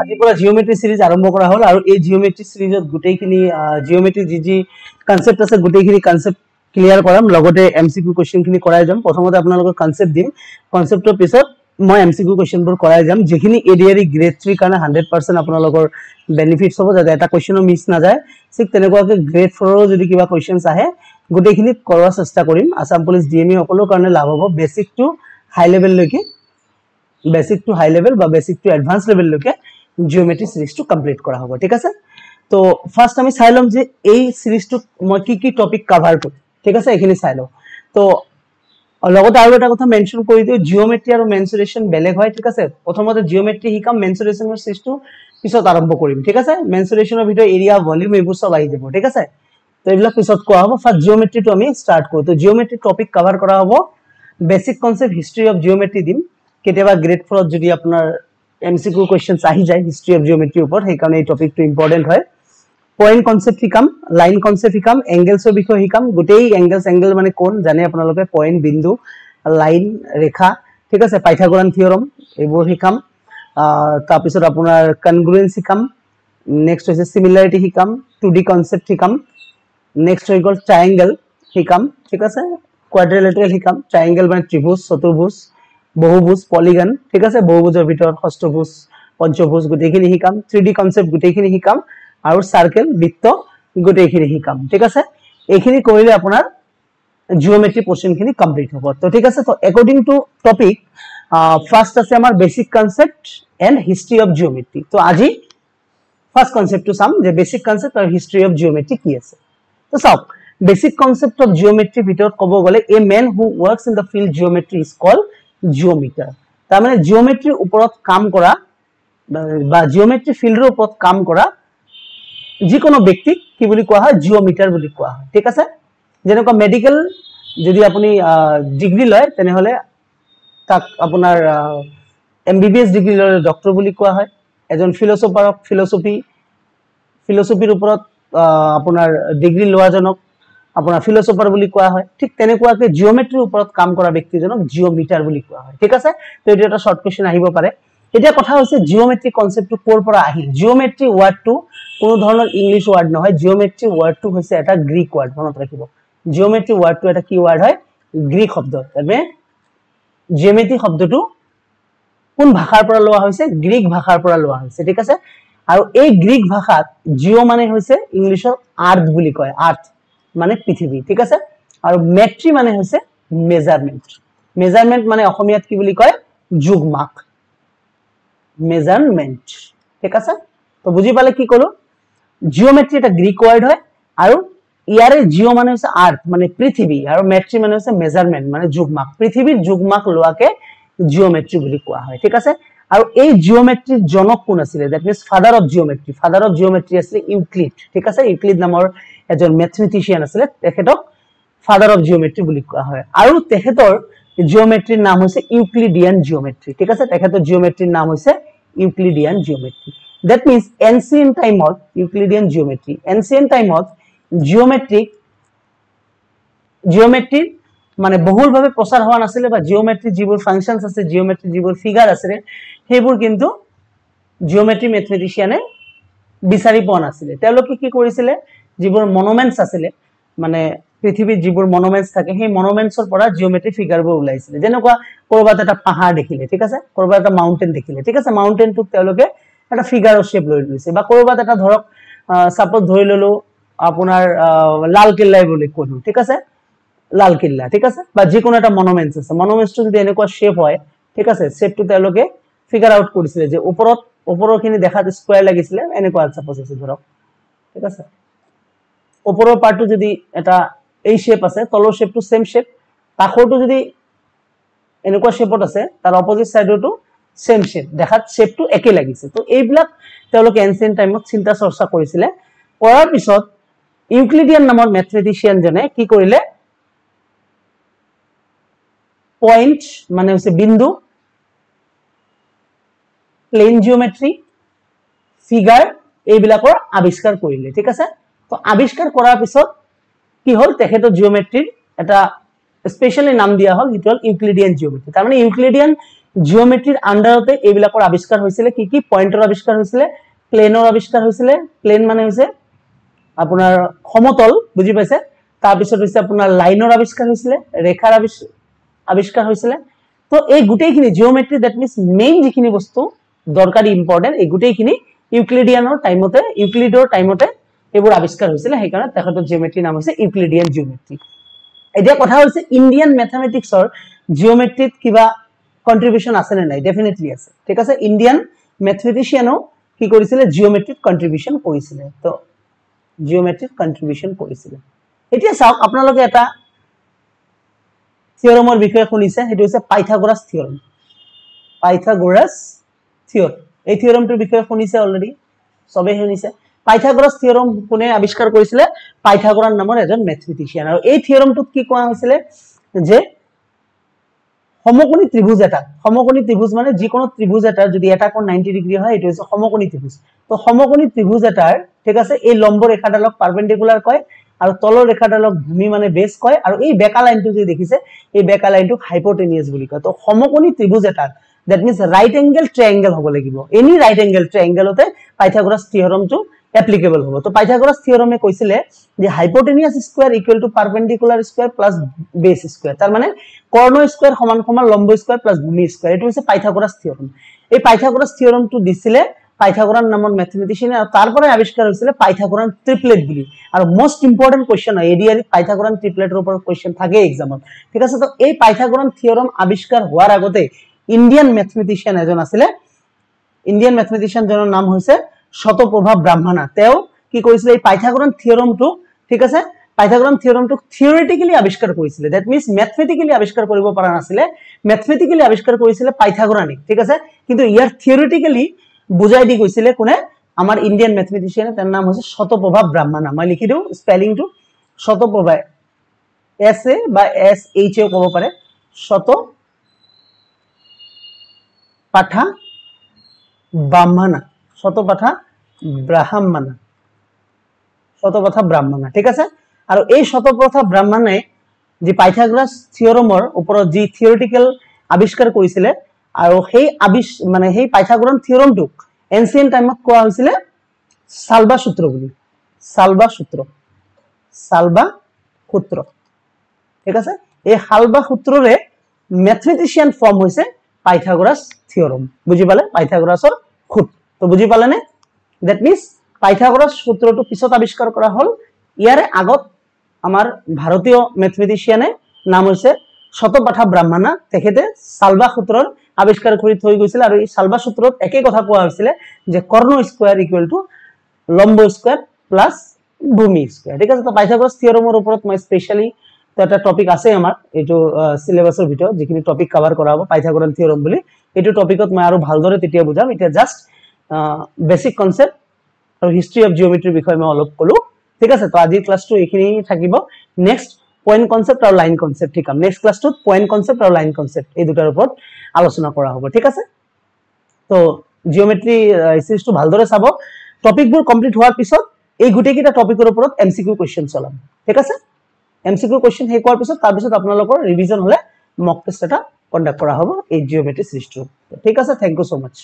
আজিৰ পৰা জিওমেট্ৰি সিৰিজ আৰম্ভ কৰা হ'ল আৰু এই জিওমেট্ৰি সিৰিজত গুটেইখিনি জিওমেট্ৰি যি কনসেপ্ট আছে গুটেইখিনি কনসেপ্ট ক্লিয়াৰ কৰাম লগতে এমসিকিউ কোৱেশ্চনখিনি কৰাই যাম প্ৰথমতে আপোনালোকক কনসেপ্ট দিম কনসেপ্টৰ পিছত মই এমসিকিউ কোৱেশ্চনবোৰ কৰাই যাম যেখিনি এডিআৰই গ্ৰেড 3 কাৰণে 100% আপোনালোকৰ বেনিফিটস হ'ব যাতে এটা কোৱেশ্চনো মিছ না যায় ঠিক তেনেকুৱাকৈ গ্ৰেড 4 ৰ যদি কিবা কোৱেশ্চনস আহে গুটেইখিনি কৰাৰ চেষ্টা কৰিম আসাম পুলিশ ডিএমই সকলো কাৰণে লাভ হ'ব বেসিক টু হাই লেভেল লৈকে बेसिक टू हाई लेवल बा बेसिक टू एडवांस लेवल लके जियोमेट्री सीरीज टू कंप्लीट करा होगा ठीक আছে তো ফার্স্ট আমি চাইলাম যে এই সিরিজ টু মই কি টপিক কভার করি ঠিক আছে এখানে চাইলো তো লগতে আৰু এটা কথা মেনশন কৰি দিও জিওমেট্ৰি আৰু মেনসুৰেশন বেলেগ হয় ঠিক আছে প্ৰথমতে জিওমেট্ৰি হিকাম মেনসুৰেশনৰ সিৰিজ টু পিছত আৰম্ভ কৰিম ঠিক আছে মেনসুৰেশনৰ ভিতৰত এৰিয়া ভলিউম এইবোৰ সব আহি যাব ঠিক আছে তো এইবিলাক পিছত কোৱা হ'ব ফাৰ্স্ট জিওমেট্ৰি টু আমি স্টাৰ্ট কৰো তো জিওমেট্ৰি টপিক কভাৰ কৰা হ'ব বেসিক কনসেপ্ট হিস্ট্ৰি অফ জিওমেট্ৰি দিম কেতিয়াবা গ্ৰেড 4 যদি আপোনাৰ এমসিকিউ কোৱেশ্চনস আহি যায় হিস্ট্ৰি অফ জিওমেট্ৰি ওপৰত সেই কাৰণে এই টপিকটো ইম্পৰ্টেন্ট হয় পয়েন্ট কনসেপ্ট হিকাম লাইন কনসেপ্ট হিকাম এঙ্গেলছৰ বিষয় হিকাম গোটেই এঙ্গেল মানে কোন জানে আপোনালোকে পয়েন্ট বিন্দু লাইন ৰেখা ঠিক আছে পাইথাগোৰান থিওৰম এইবোৰ হিকাম তাৰ পিছত আপোনাৰ কনগ্ৰুয়েন্স হিকাম নেক্সট হৈছে সিমিলাৰিটি হিকাম 2D কনসেপ্ট হিকাম নেক্সট হৈ গল ট্ৰায়াঙ্গেল হিকাম ঠিক আছে কোৱাড্ৰিলেটাৰেল হিকাম ট্ৰায়াঙ্গেল মানে ত্ৰিভুজ চতুৰ্ভুজ বহুভুজ পলিগন ঠিক আছে বহুভুজৰ ভিতৰত ষষ্ঠভুজ পঞ্চভুজ গুটেইখিনি হিকাম 3D কনসেপ্ট গুটেইখিনি হিকাম আৰু সাৰ্কেল বৃত্ত গুটেইখিনি হিকাম ঠিক আছে এইখিনি কৰিলে আপোনাৰ জিওমেট্ৰি পোৰশনখিনি কমপ্লিট হ'ব তো ঠিক আছে তো অ্যাকৰ্ডিং টু টপিক ফাৰ্স্ট আছে আমাৰ basic concept and history of geometry তো আজি ফাৰ্স্ট কনসেপ্ট টু সাম যে বেসিক কনসেপ্ট আৰু হিস্ট্ৰি অফ জিওমেট্ৰি কি আছে তো সব বেসিক কনসেপ্ট অফ জিওমেট্ৰি ভিতৰত ক'ব গলে a man who works in the field geometry is called geometer তার মানে জিওমেট্রির উপরত কাম করা বা জিওমেট্রি ফিল্ডৰ উপৰত কাম কৰা যে কোনো ব্যক্তি কি বুলি কোৱা হয় জিওমিটাৰ বুলি কোৱা হয় ঠিক আছে যেনেকৈ মেডিকেল যদি আপুনি ডিগ্ৰী লয় তেনে হলে তাক আপোনাৰ এমবিবিএস ডিগ্ৰী লয় ডক্টৰ বুলি কোৱা হয় এজন ফিলোসফাৰক ফিলোসফিৰ উপৰত আপোনাৰ ডিগ্ৰী লোৱাজনক আপোনাৰ ফিলোসফাৰ বুলি কোৱা হয় ঠিক তেনেকুৱাকৈ জিওমেট্ৰিৰ ওপৰত কাম কৰা ব্যক্তিজনক জিওমিটাৰ বুলি কোৱা হয় ঠিক আছে তো এটা এটা শৰ্ট কোশ্চেন আহিব পাৰে এতিয়া কথা হৈছে জিওমেট্ৰি কনসেপ্টটো কোৰ পৰা আহিল জিওমেট্ৰি ওয়াৰ্ডটো কোনো ধৰণৰ ইংলিশ ওয়াৰ্ড নহয় জিওমেট্ৰি ওয়াৰ্ডটো হৈছে এটা গ্ৰীক ওয়াৰ্ড মনত ৰাখিব জিওমেট্ৰি ওয়াৰ্ডটো এটা কি ওয়াৰ্ড হয় গ্ৰীক শব্দ মানে জিওমেট্ৰি শব্দটো কোন ভাষাৰ পৰা লোৱা হৈছে গ্ৰীক ভাষাৰ পৰা লোৱা হৈছে ঠিক আছে আৰু এই গ্ৰীক ভাষাত জিও মানে হৈছে ইংলিশত আৰ্থ বুলি কয় আৰ্থ মানে পৃথিবী ঠিক আছে আৰু মেট্ৰি মানে হৈছে মেজাৰমেন্ট মানে অসমীয়াত কি বুলি কয় যুগমাক মেজাৰমেন্ট ঠিক আছে তো বুজি পালে কি কলো জিওমেট্ৰি এটা গ্ৰীক ওয়াৰ্ড হয় আৰু ইয়াৰে জিও মানে হৈছে আৰ্থ মানে পৃথিবী আৰু মেট্ৰি মানে হৈছে মেজাৰমেন্ট মানে যুগমাক পৃথিবীৰ যুগমাক লোৱাকে জিওমেট্ৰি বুলি কোৱা হয় ঠিক আছে আৰু এই জিওমেট্ৰিৰ জনক কোন আছিল দ্যাট মিন্স ফাদাৰ অফ জিওমেট্ৰি আছিল ইউক্লিড ঠিক আছে ইউক্লিড নামৰ এজন ম্যাথমেটিশিয়ান আছিল তেখেতক ফাদাৰ অফ জিওমেট্ৰি বুলি কোৱা হয় আৰু তেখেতৰ জিওমেট্ৰিৰ নাম হৈছে ইউক্লিডিয়ান জিওমেট্ৰি ঠিক আছে তেখেতৰ জিওমেট্ৰিৰ নাম হৈছে ইউক্লিডিয়ান জিওমেট্ৰি দ্যাট মিন্স এনসিয়েন্ট টাইমত ইউক্লিডিয়ান জিওমেট্ৰি এনসিয়েন্ট টাইমত জিওমেট্ৰি মানে বহুলভাৱে প্ৰচাৰ হোৱা নাছিল বা জিওমেট্ৰি যিবোৰ ফাংশনস আছে জিওমেট্ৰি যিবোৰ ফিগাৰ আছে সেইবোৰ কিন্তু জিওমেট্ৰি ম্যাথমেটিশিয়ানে বিচাৰি পোৱা নাছিল তেওঁলোকে কি কৰিছিল যিবোৰ মনুমেন্টস আছিল মানে পৃথিবীৰ যিবোৰ মনুমেন্টস থাকে সেই মনুমেন্টছৰ পৰা জিওমেট্ৰি ফিগাৰবোৰ ওলাইছিল যেনেকুৱা কৰবাত এটা পাহাৰ দেখিলে ঠিক আছে কৰবাত এটা মাউন্টেন দেখিলে ঠিক আছে মাউন্টেনটোক তেওঁলোকে এটা ফিগাৰৰ শেপ লৈ লৈছে বা কৰবাত এটা ধৰক সাপোজ ধৰি ললো আপোনাৰ লাল কিল্লাই বুলি কোনু ঠিক আছে লাল কিল্লা ঠিক আছে বা যে কোনো এটা মনুমেন্টস আছে মনুমেন্টসটো যদি এনেকুৱা শেপ হয় ঠিক আছে শেপটো তেওঁলোকে ফিগাৰ আউট কৰিছিল যে ওপৰৰখিনি দেখাত স্কয়াৰ লাগিছিল এনেকুৱা সাপোজ আছে ধৰক ঠিক আছে ওপৰৰ পাৰ্টটো যদি এটা এই শেপ আছে তলৰ শেপটো সেম শেপ কাখৰটো যদি এনেকুৱা শেপত আছে তাৰ অপোজিট সাইডটো সেম শেপ দেখাত শেপটো একে লাগিছে তো এইবিলাক তেওঁলোকে এনসিয়েন্ট টাইমত চিন্তা চৰ্চা কৰিছিল কৰাৰ পিছত ইউক্লিডিয়ান নামৰ ম্যাথমেটিশিয়ান জনে কি কৰিলে পয়েন্ট মানে হৈছে বিন্দু প্লেন জিওমেট্ৰি ফিগাৰ এইবিলাকৰ আৱিষ্কাৰ কৰিলে ঠিক আছে তো আৱিষ্কাৰ কৰাৰ পিছত কি হল তেখেতৰ জিওমেট্ৰিৰ এটা স্পেশালি নাম দিয়া হল ইট হল ইউক্লিডিয়ান জিওমেট্ৰি তাৰ মানে ইউক্লিডিয়ান জিওমেট্ৰিৰ আন্ডাৰতে এইবিলাকৰ আৱিষ্কাৰ হৈছিলে কি কি পইণ্টৰ আৱিষ্কাৰ হৈছিলে প্লেনৰ আৱিষ্কাৰ হৈছিলে প্লেন মানে হৈছে আপোনাৰ সমতল বুজি পাইছে তাৰ পিছত হৈছে আপোনাৰ লাইনৰ আৱিষ্কাৰ হৈছিলে ৰেখাৰ আৱিষ্কাৰ হৈছিলে তো এই গুটেইখিনি জিওমেট্ৰি দ্যাট মিন্স মেইন যিখিনি বস্তু দৰকাৰী ইম্পৰ্টেন্ট এই গুটেইখিনি ইউক্লিডিয়ানৰ টাইমতে ইউক্লিডৰ টাইমতে এইবোৰ আৱিষ্কাৰ হৈছিলে সেইকাৰণে তেখেতৰ জিওমেট্ৰি নাম হৈছে ইউক্লিডিয়ান জিওমেট্ৰি এতিয়া কথা হৈছে ইন্ডিয়ান ম্যাথমেটিক্সৰ জিওমেট্ৰিত কিবা কন্ট্ৰিবিউশন আছে নে নাই ডেফিনেটলি আছে ঠিক আছে ইন্ডিয়ান ম্যাথমেটিশিয়ানও কি কৰিছিলে জিওমেট্ৰিত কন্ট্ৰিবিউশন কৰিছিলে তো জিওমেট্ৰিত কন্ট্ৰিবিউশন কৰিছিলে এতিয়া চাওক আপোনালোকে এটা থিওৰেমৰ বিষয়ে শুনিছে হেতু হৈছে পাইথাগোৰাছ থিওৰেম পাইথাগোৰাছ থিওৰেম এই থিওৰেমটোৰ বিষয়ে শুনিছে অলৰেডি সবে শুনিছে পাইথাগোৰাছ থিওৰেম কোনে আৱিষ্কাৰ কৰিছিলে পাইথাগোৰাছ নামৰ এজন ম্যাথমেটিশিয়ান আৰু এই থিওৰেমটোত কি কোৱা হৈছিলে যে সমকোণী ত্ৰিভুজ এটা সমকোণী ত্ৰিভুজ মানে যিকোনো ত্ৰিভুজ এটাৰ যদি এটা কোণ 90 ডিগ্ৰী হয় এটো হৈছে সমকোণী ত্ৰিভুজ তো সমকোণী ত্ৰিভুজ এটাৰ ঠিক আছে এই লম্ব ৰেখাডালক পাৰপেন্ডিকুলাৰ কয় আৰু তলৰ ৰেখাডালক ভূমি মানে বেস কয় আৰু এই বেকা লাইনটো যে দেখিছে এই বেকা লাইনটোক হাইপোটেনিয়াস বুলি কয় তো সমকোণী ত্ৰিভুজ এটা that means right angle triangle হ'ব লাগিব এনি ৰাইট এঙ্গেল ট্ৰায়াঙ্গেলতে পাইথাগোৰাস থিওৰেমটো এপ্লিকেবল হ'ব তো পাইথাগোৰাস থিওৰেমে কৈছিলে যে hypotenuse square equal to perpendicular square plus base square তার মানে কর্ণ স্কয়ার সমান সমান লম্ব স্কয়ার প্লাস ভূমি স্কয়ার এটো হৈছে পাইথাগোরাস থিওৰেম এই পাইথাগোৰাস থিওৰেমটো দিছিলে পাইথাগোৰাস নামৰ ম্যাথমেটিশিয়ান আৰু তাৰপৰা আৱিষ্কাৰ হৈছিলে পাইথাগোৰাস ট্ৰিপলেট বুলি আৰু মোস্ট ইম্পৰ্টেন্ট কোৱেশ্চন হয় এডিআৰ পাইথাগোৰাস ট্ৰিপলেটৰ ওপৰত কোৱেশ্চন থাকে এক্সামত ঠিক আছে তো এই পাইথাগোৰাস থিওৰেম আৱিষ্কাৰ হোৱাৰ আগতে ইন্ডিয়ান ম্যাথমেটিশিয়ান এজন আছিলে ইন্ডিয়ান ম্যাথমেটিশিয়ান জনৰ নাম হৈছে শতপ্ৰভা ব্ৰাহ্মণা তেও কি কৰিছিলে এই পাইথাগোৰাস থিওৰেমটো ঠিক আছে পাইথাগোৰাস থিওৰেমটো থিওৰিটিক্যালি আৱিষ্কাৰ কৰিছিলে দ্যাট মিন্স ম্যাথমেটিক্যালি আৱিষ্কাৰ কৰিব পৰা নাছিলে ম্যাথমেটিক্যালি আৱিষ্কাৰ কৰিছিলে পাইথাগোৰাসে ঠিক আছে কিন্তু ইয়াৰ থিওৰিটিক্যালি বুজাই দি গৈছিলে কোনে আমাৰ ইন্ডিয়ান ম্যাথমেটিশিয়ান তাৰ নাম হৈছে শতপ্ৰভা ব্ৰাহ্মণা মই লিখি দিও স্পেলিংটো শতপ্ৰভা এস এ বা এস এইচ এ ক'ব পাৰে শতপাঠা ব্ৰাহ্মণা শতপাঠা ব্ৰাহ্মণা ঠিক আছে আৰু এই শতপথা ব্ৰাহ্মণে যি পাইথাগোৰাস থিওৰেমৰ ওপৰত যি থিওৰিটিক্যাল আৱিষ্কাৰ কৰিছিলে আৰু সেই মানে সেই পাইথাগোৰাস থিওৰেমটোক এনসিয়েন্ট টাইমত কোৱা হৈছিলে সালবা সূত্ৰ বুলি সালবা সূত্ৰ ঠিক আছে এই সালবা সূত্ৰৰে ম্যাথমেটিশিয়ান ফৰ্ম হৈছে পাইথাগোৰাস থিওৰেম বুজি পালে পাইথাগোৰাসৰ সূত্ৰ তো বুজি পালে নে দ্যাট মিন্স পাইথাগোৰাস সূত্ৰটো পিছত আৱিষ্কাৰ কৰা হল ইয়াৰে আগত আমাৰ ভাৰতীয় ম্যাথমেটিশিয়ানে নাম হৈছে শতপাঠা ব্ৰাহ্মণা তেখেতে সালবা সূত্ৰৰ আৱিষ্কাৰ কৰি থৈ গৈছিল আৰু এই সালবা সূত্ৰত একে কথা কোৱা হৈছিল যে কৰ্ণ স্কয়াৰ ইকুৱেল টু লম্ব স্কয়াৰ প্লাস ভূমি স্কয়াৰ ঠিক আছে তো পাইথাগোৰাস থিওৰেমৰ ওপৰত মই স্পেশালি এটা টপিক আছে আমাৰ এটো সিলেবাসৰ ভিতৰত যিখিনি টপিক কভাৰ কৰা হ'ব পাইথাগোৰাস থিওৰেম বুলি এটো টপিকত মই আৰু ভালদৰে তেতিয়া বুজাম এতিয়া জাস্ট বেসিক কনসেপ্ট আৰু হিষ্ট্ৰী অফ জিওমেট্ৰিৰ বিষয়ে মই অলপ কলো ঠিক আছে তো আজিৰ ক্লাসটো এইখিনি থাকিব নেক্সট পয়েন্ট কনসেপ্ট আৰু লাইন কনসেপ্ট ঠিকাম নেক্সট ক্লাসটোত পয়েন্ট কনসেপ্ট আৰু লাইন কনসেপ্ট এই দুটাৰ ওপৰত আলোচনা কৰা হ'ব ঠিক আছে তো জিওমেট্ৰি সিৰিজটো ভালদৰে চাব টপিকবোৰ কমপ্লিট হোৱাৰ পিছত এই গুটেকিটা টপিকৰ ওপৰত এমসিকিউ কোৱেশ্চন চলাম ঠিক আছে এমসিকিউ কোৱেশ্চন হে কৰাৰ পিছত তাৰ পিছত আপোনালোকৰ ৰিভিজন হলে মক টেষ্ট এটা কন্ডাক্ট কৰা হ'ব এই জিওমেট্ৰি সিৰিজটো ঠিক আছে থ্যাংক ইউ সো মাচ